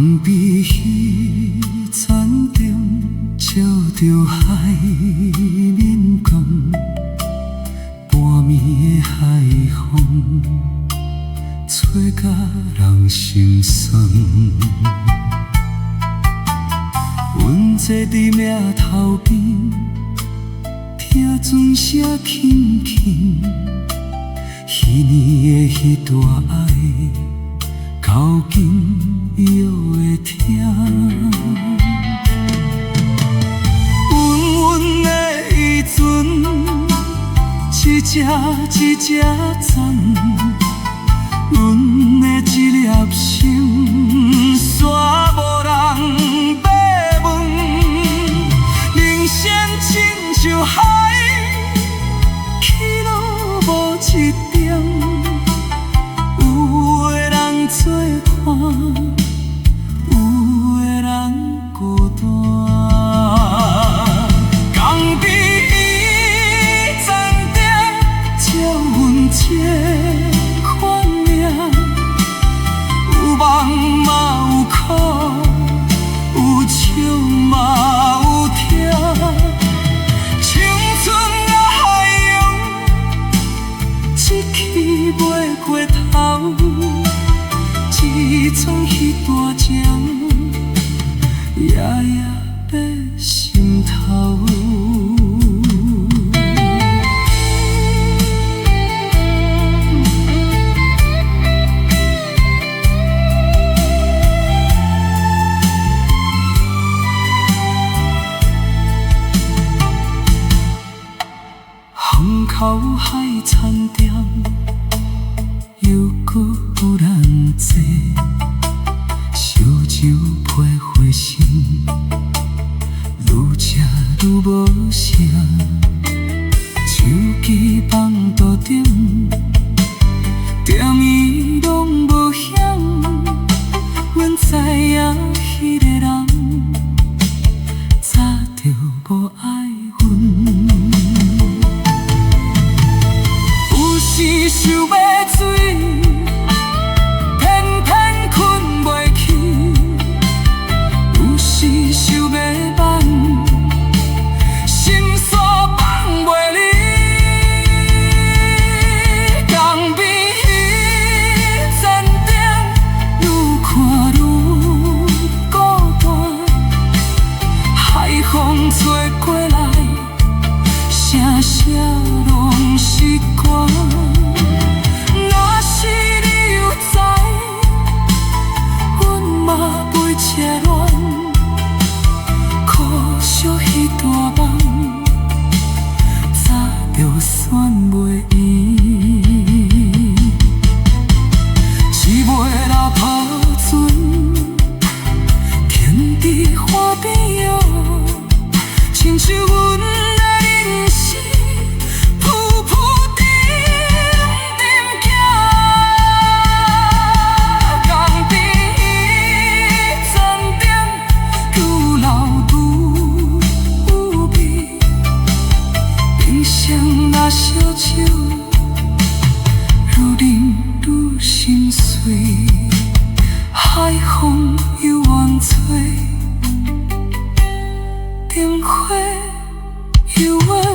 江边彼残灯，照着海面光，半暝的海风，吹甲人心酸。阮坐伫码头边，听船声轻轻，彼年的迄段爱，到今犹会听。温温的渔船，一只一只站，阮的一粒心，煞无人要问。人生亲像海，起落无一点。有的人做伴，有的人孤单。江边渔船灯，照阮这款命，有梦嘛有苦，有笑嘛有痛。青春啊海洋，一去袂过头。一丛彼大情，夜夜在心头。巷口海餐店，犹搁有人坐。烧酒配花生，愈吃愈无声。手机放桌顶，点伊拢无响。阮知影迄个人，早就无爱阮。有时想要醉。想要放，心煞放袂离。江边渔船灯，愈看愈孤单。海风吹过来，声声拢是歌。若是你有知，阮嘛袂切乱。惜彼段梦，早就选袂圆。是袂落雨船，停伫海边哟，亲像阮的人生，浮浮沉沉行。江边渔船灯，愈老若烧酒，愈饮愈心碎，海风又远吹，灯火又远。